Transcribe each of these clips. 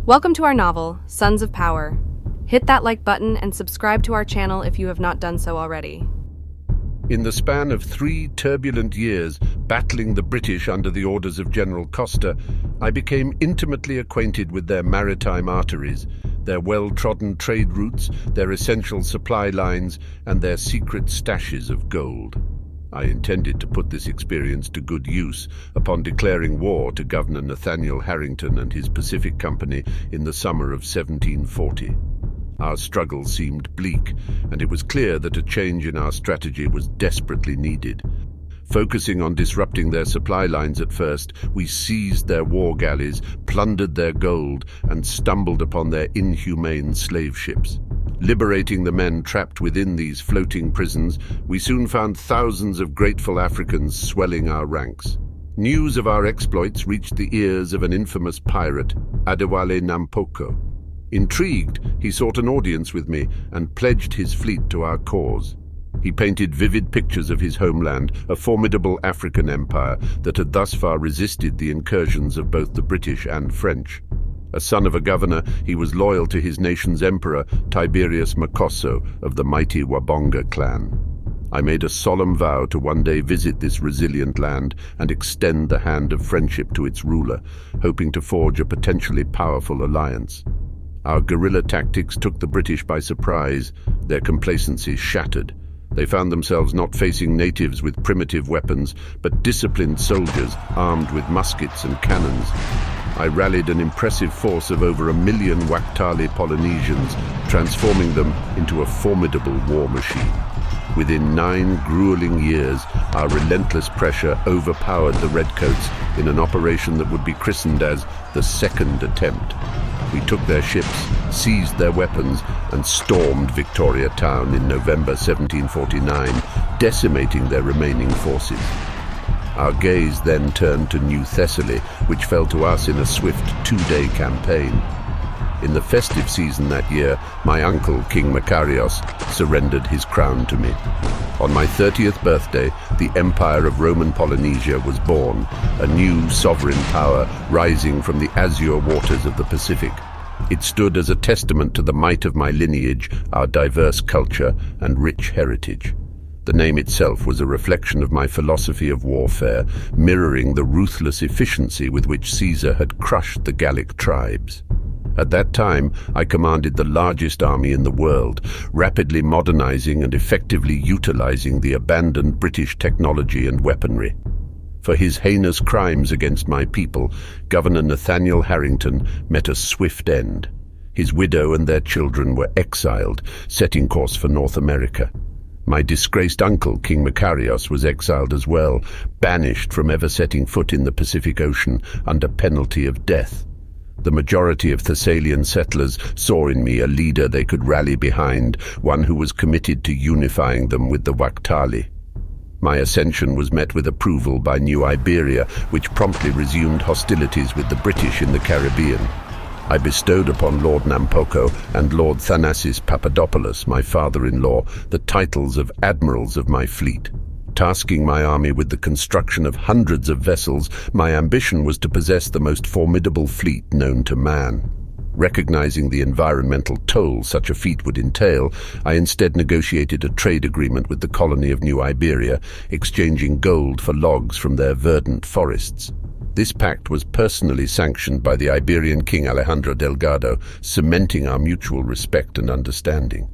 Welcome to our novel, Sons of Power. Hit that like button and subscribe to our channel if you have not done so already. In the span of 3 turbulent years battling the British under the orders of General Costa, I became intimately acquainted with their maritime arteries, their well-trodden trade routes, their essential supply lines, and their secret stashes of gold. I intended to put this experience to good use upon declaring war to Governor Nathaniel Harrington and his Pacific Company in the summer of 1740. Our struggle seemed bleak, and it was clear that a change in our strategy was desperately needed. Focusing on disrupting their supply lines at first, we seized their war galleys, plundered their gold, and stumbled upon their inhumane slave ships. Liberating the men trapped within these floating prisons, we soon found thousands of grateful Africans swelling our ranks. News of our exploits reached the ears of an infamous pirate, Adewale Nampoko. Intrigued, he sought an audience with me and pledged his fleet to our cause. He painted vivid pictures of his homeland, a formidable African empire that had thus far resisted the incursions of both the British and French. A son of a governor, he was loyal to his nation's emperor, Tiberius Makosso, of the mighty Wabonga clan. I made a solemn vow to one day visit this resilient land and extend the hand of friendship to its ruler, hoping to forge a potentially powerful alliance. Our guerrilla tactics took the British by surprise, their complacency shattered. They found themselves not facing natives with primitive weapons, but disciplined soldiers armed with muskets and cannons. I rallied an impressive force of over 1 million Waktali Polynesians, transforming them into a formidable war machine. Within 9 grueling years, our relentless pressure overpowered the Redcoats in an operation that would be christened as the Second Attempt. We took their ships, seized their weapons, and stormed Victoria Town in November 1749, decimating their remaining forces. Our gaze then turned to New Thessaly, which fell to us in a swift 2-day campaign. In the festive season that year, my uncle, King Makarios, surrendered his crown to me. On my 30th birthday, the Empire of Roman Polynesia was born, a new sovereign power rising from the azure waters of the Pacific. It stood as a testament to the might of my lineage, our diverse culture, and rich heritage. The name itself was a reflection of my philosophy of warfare, mirroring the ruthless efficiency with which Caesar had crushed the Gallic tribes. At that time, I commanded the largest army in the world, rapidly modernizing and effectively utilizing the abandoned British technology and weaponry. For his heinous crimes against my people, Governor Nathaniel Harrington met a swift end. His widow and their children were exiled, setting course for North America. My disgraced uncle, King Makarios, was exiled as well, banished from ever setting foot in the Pacific Ocean under penalty of death. The majority of Thessalian settlers saw in me a leader they could rally behind, one who was committed to unifying them with the Waktali. My ascension was met with approval by New Iberia, which promptly resumed hostilities with the British in the Caribbean. I bestowed upon Lord Nampoko and Lord Thanasis Papadopoulos, my father-in-law, the titles of admirals of my fleet. Tasking my army with the construction of hundreds of vessels, my ambition was to possess the most formidable fleet known to man. Recognizing the environmental toll such a feat would entail, I instead negotiated a trade agreement with the colony of New Iberia, exchanging gold for logs from their verdant forests. This pact was personally sanctioned by the Iberian King Alejandro Delgado, cementing our mutual respect and understanding.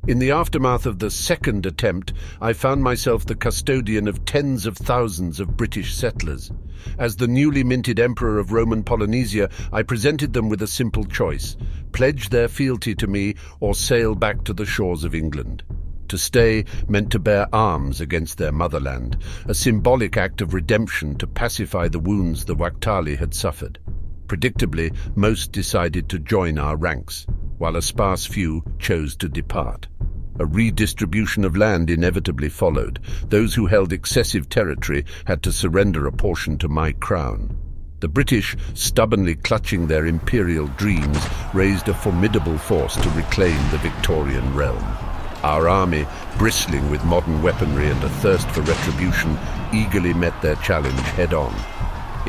In the aftermath of the Second Attempt, I found myself the custodian of tens of thousands of British settlers. As the newly minted Emperor of Roman Polynesia, I presented them with a simple choice: pledge their fealty to me or sail back to the shores of England. To stay meant to bear arms against their motherland, a symbolic act of redemption to pacify the wounds the Waktali had suffered. Predictably, most decided to join our ranks, while a sparse few chose to depart. A redistribution of land inevitably followed. Those who held excessive territory had to surrender a portion to my crown. The British, stubbornly clutching their imperial dreams, raised a formidable force to reclaim the Victorian realm. Our army, bristling with modern weaponry and a thirst for retribution, eagerly met their challenge head-on.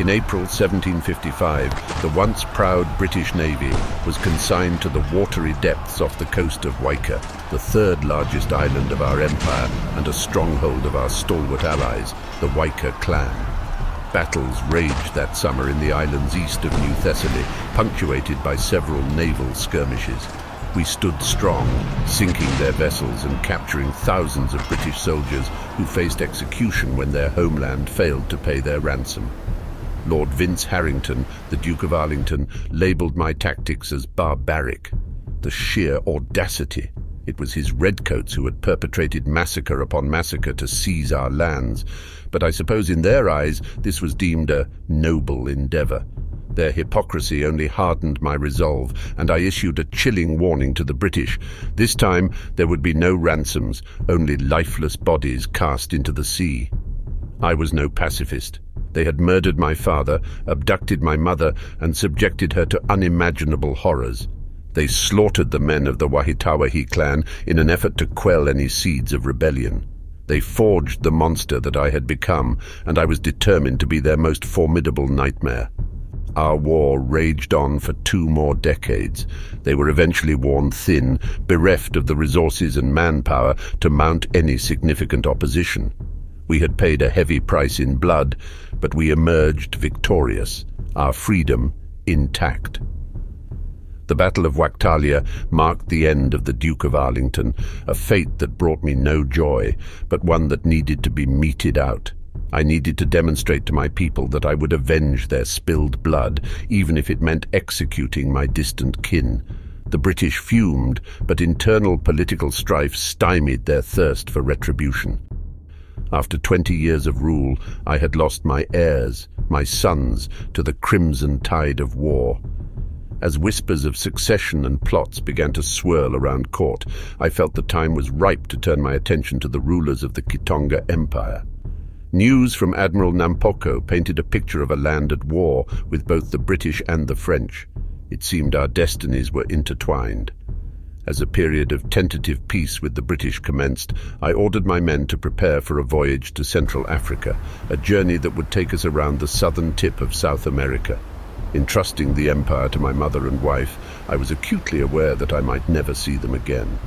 In April 1755, the once proud British Navy was consigned to the watery depths off the coast of Waika, the third largest island of our empire and a stronghold of our stalwart allies, the Waika clan. Battles raged that summer in the islands east of New Thessaly, punctuated by several naval skirmishes. We stood strong, sinking their vessels and capturing thousands of British soldiers who faced execution when their homeland failed to pay their ransom. Lord Vince Harrington, the Duke of Arlington, labelled my tactics as barbaric. The sheer audacity. It was his redcoats who had perpetrated massacre upon massacre to seize our lands, but I suppose in their eyes this was deemed a noble endeavour. Their hypocrisy only hardened my resolve, and I issued a chilling warning to the British. This time there would be no ransoms, only lifeless bodies cast into the sea. I was no pacifist. They had murdered my father, abducted my mother, and subjected her to unimaginable horrors. They slaughtered the men of the Wahitawahi clan in an effort to quell any seeds of rebellion. They forged the monster that I had become, and I was determined to be their most formidable nightmare. Our war raged on for 2 more decades. They were eventually worn thin, bereft of the resources and manpower to mount any significant opposition. We had paid a heavy price in blood, but we emerged victorious, our freedom intact. The Battle of Waktali marked the end of the Duke of Arlington, a fate that brought me no joy, but one that needed to be meted out. I needed to demonstrate to my people that I would avenge their spilled blood, even if it meant executing my distant kin. The British fumed, but internal political strife stymied their thirst for retribution. After 20 years of rule, I had lost my heirs, my sons, to the crimson tide of war. As whispers of succession and plots began to swirl around court, I felt the time was ripe to turn my attention to the rulers of the Kitonga Empire. News from Admiral Nampoko painted a picture of a land at war with both the British and the French. It seemed our destinies were intertwined. As a period of tentative peace with the British commenced, I ordered my men to prepare for a voyage to Central Africa, a journey that would take us around the southern tip of South America. Entrusting the empire to my mother and wife, I was acutely aware that I might never see them again.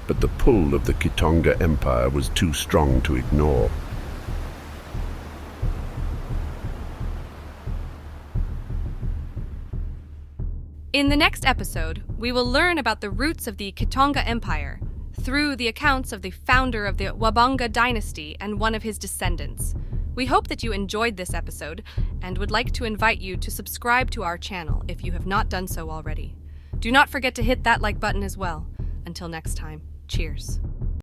But the pull of the Kitonga Empire was too strong to ignore. In the next episode, we will learn about the roots of the Kitonga Empire through the accounts of the founder of the Wabanga dynasty and one of his descendants. We hope that you enjoyed this episode and would like to invite you to subscribe to our channel if you have not done so already. Do not forget to hit that like button as well. Until next time, cheers.